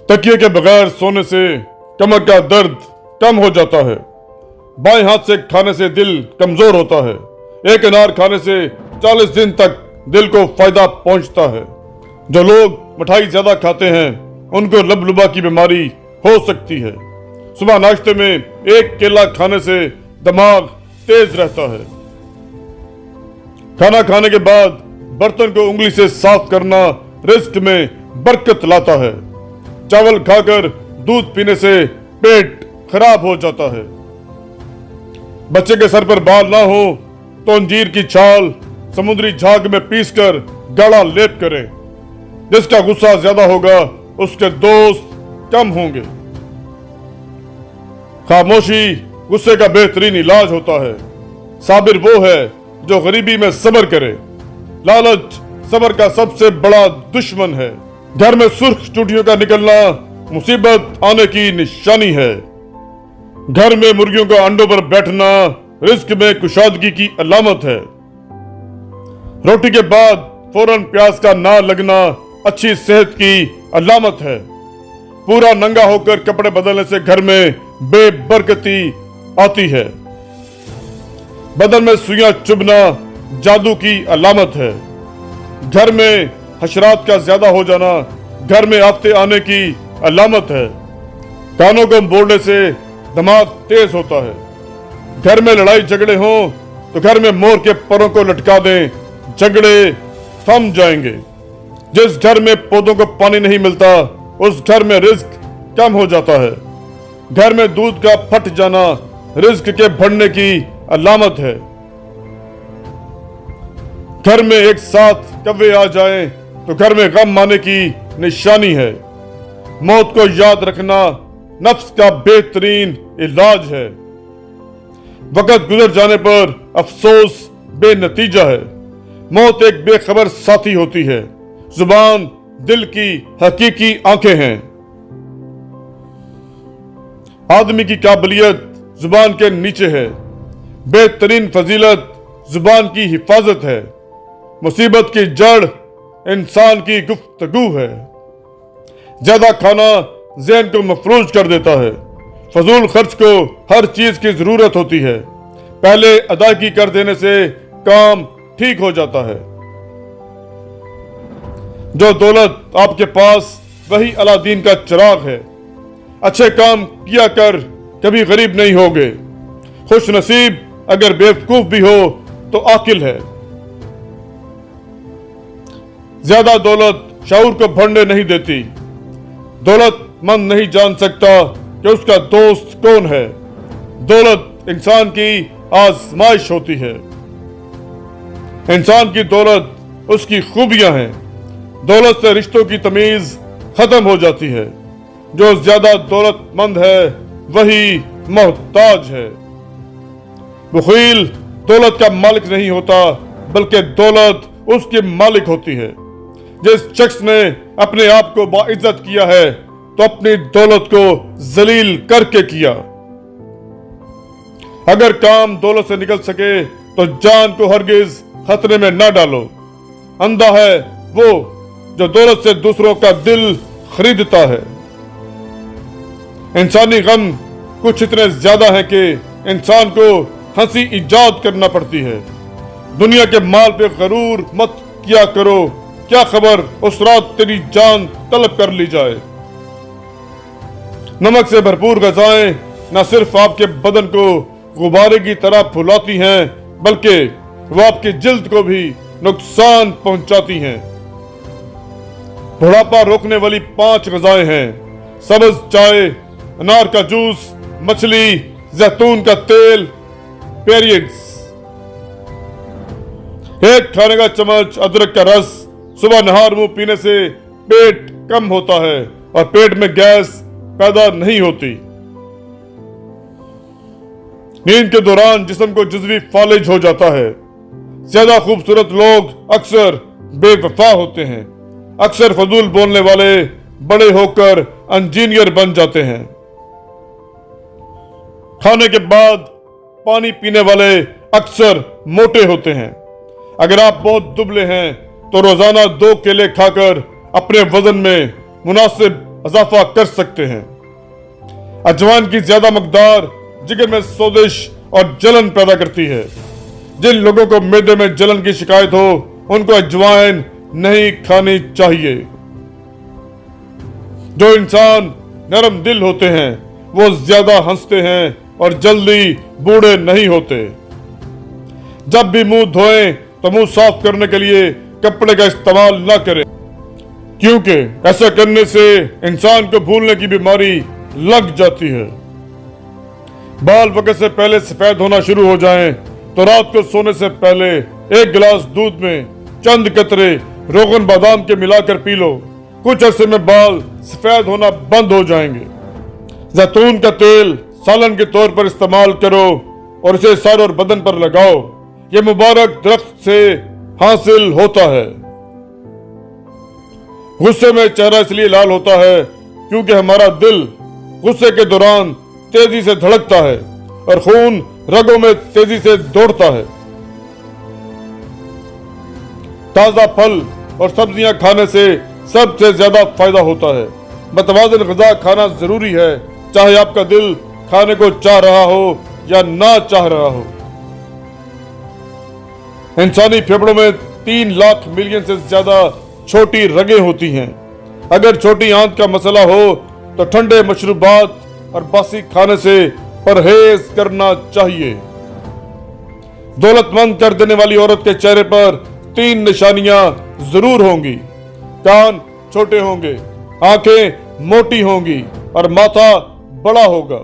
तकिए के बगैर सोने से कमर का दर्द कम हो जाता है। बाएं हाथ से खाने से दिल कमजोर होता है। एक अनार खाने से 40 दिन तक दिल को फायदा पहुंचता है। जो लोग मिठाई ज्यादा खाते हैं उनको लबलुबा की बीमारी हो सकती है। सुबह नाश्ते में एक केला खाने से दिमाग तेज रहता है। खाना खाने के बाद बर्तन को उंगली से साफ करना रिज्क में बरकत लाता है। चावल खाकर दूध पीने से पेट खराब हो जाता है। बच्चे के सर पर बाल ना हो तो अंजीर की छाल समुद्री झाग में पीसकर गाढ़ा लेप करें। जिसका गुस्सा ज्यादा होगा उसके दोस्त कम होंगे। खामोशी गुस्से का बेहतरीन इलाज होता है। साबिर वो है जो गरीबी में सब्र करे। लालच सब्र का सबसे बड़ा दुश्मन है। घर में सुर्ख चुटियों का निकलना मुसीबत आने की निशानी है। घर में मुर्गियों का अंडों पर बैठना रिज्क में कुशादगी की अलामत है। रोटी के बाद फौरन प्यास का ना लगना अच्छी सेहत की अलामत है। पूरा नंगा होकर कपड़े बदलने से घर में बेबरकती आती है। बदन में सुइयां चुभना जादू की अलामत है। घर में हशरात का ज्यादा हो जाना घर में आफते आने की अलामत है। कानों को बोलने से दिमाग तेज होता है। घर में लड़ाई झगड़े हों तो घर में मोर के परों को लटका दें, झगड़े थम जाएंगे। जिस घर में पौधों को पानी नहीं मिलता उस घर में रिज्क कम हो जाता है। घर में दूध का फट जाना रिज्क के बढ़ने की अलामत है। घर में एक साथ कव्वे आ जाएं तो घर में गम आने की निशानी है। मौत को याद रखना नफ्स का बेहतरीन इलाज है। वक्त गुजर जाने पर अफसोस बेनतीजा है। मौत एक बेखबर साथी होती है। जुबान दिल की हकीकी आंखें हैं। आदमी की काबिलियत जुबान के नीचे है। बेहतरीन फजीलत जुबान की हिफाजत है। मुसीबत की जड़ इंसान की गुफ्तगू है। ज्यादा खाना ज़हन को मफरूज कर देता है। फजूल खर्च को हर चीज की जरूरत होती है। पहले अदायगी कर देने से काम ठीक हो जाता है। जो दौलत आपके पास वही अलादीन का चिराग है। अच्छे काम किया कर कभी गरीब नहीं होगे। खुश नसीब अगर बेवकूफ भी हो तो आकिल है। ज्यादा दौलत शऊर को बढ़ने नहीं देती। दौलतमंद नहीं जान सकता कि उसका दोस्त कौन है। दौलत इंसान की आजमाइश होती है। इंसान की दौलत उसकी खूबियां हैं। दौलत से रिश्तों की तमीज खत्म हो जाती है। जो ज्यादा दौलतमंद है वही मोहताज है। बुखील दौलत का मालिक नहीं होता बल्कि दौलत उसके मालिक होती है। जिस शख्स ने अपने आप को बाइज्जत किया है तो अपनी दौलत को जलील करके किया। अगर काम दौलत से निकल सके तो जान को हरगिज खतरे में न डालो। अंधा है वो जो दौलत से दूसरों का दिल खरीदता है। इंसानी गम कुछ इतने ज्यादा है कि इंसान को हंसी इजाद करना पड़ती है। दुनिया के माल पे गरूर मत किया करो। क्या खबर उस रात तेरी जान तलब कर ली जाए। नमक से भरपूर ग़िज़ाएं न सिर्फ आपके बदन को गुब्बारे की तरह फुलाती हैं बल्कि वो आपकी जिल्द को भी नुकसान पहुंचाती हैं। बुढ़ापा रोकने वाली 5 ग़िज़ाएं हैं। सब्ज चाय, अनार का जूस, मछली, जैतून का तेल, पेरियड्स। एक खाने का चम्मच अदरक का रस सुबह नहार मुंह पीने से पेट कम होता है और पेट में गैस पैदा नहीं होती। नींद के दौरान जिस्म को जुज़वी फालिज हो जाता है। ज्यादा खूबसूरत लोग अक्सर बेवफा होते हैं। अक्सर फजूल बोलने वाले बड़े होकर इंजीनियर बन जाते हैं। खाने के बाद पानी पीने वाले अक्सर मोटे होते हैं। अगर आप बहुत दुबले हैं तो रोजाना 2 केले खाकर अपने वजन में मुनासिब इजाफा कर सकते हैं। अजवाइन की ज्यादा मकदार जिगर में सोजिश और जलन पैदा करती है। जिन लोगों को मैदे में जलन की शिकायत हो उनको अजवाइन नहीं खानी चाहिए। जो इंसान नरम दिल होते हैं वो ज्यादा हंसते हैं और जल्दी बूढ़े नहीं होते। जब भी मुंह धोएं तो मुंह साफ करने के लिए कपड़े का इस्तेमाल न करें, क्योंकि ऐसा करने से इंसान को भूलने की बीमारी लग जाती है। बाल वक्त से पहले सफेद होना शुरू हो जाएं तो रात को सोने से पहले एक गिलास दूध में चंद कतरे रोगन बादाम के मिलाकर पी लो। कुछ अरसे में बाल सफेद होना बंद हो जाएंगे। जैतून का तेल सालन के तौर पर इस्तेमाल करो और इसे सर और बदन पर लगाओ। यह मुबारक दरख्त से हासिल होता है। गुस्से में चेहरा इसलिए लाल होता है क्योंकि हमारा दिल गुस्से के दौरान तेजी से धड़कता है और खून रगों में तेजी से दौड़ता है। ताजा फल और सब्जियां खाने से सबसे ज्यादा फायदा होता है। मतवाज़न ग़िज़ा खाना जरूरी है, चाहे आपका दिल खाने को चाह रहा हो या ना चाह रहा हो। इंसानी फेफड़ों में 3 लाख मिलियन से ज्यादा छोटी रगें होती हैं। अगर छोटी आंत का मसला हो तो ठंडे मशरूबात और बासी खाने से परहेज करना चाहिए। दौलतमंद कर देने वाली औरत के चेहरे पर 3 निशानियां जरूर होंगी। कान छोटे होंगे, आंखें मोटी होंगी और माथा बड़ा होगा।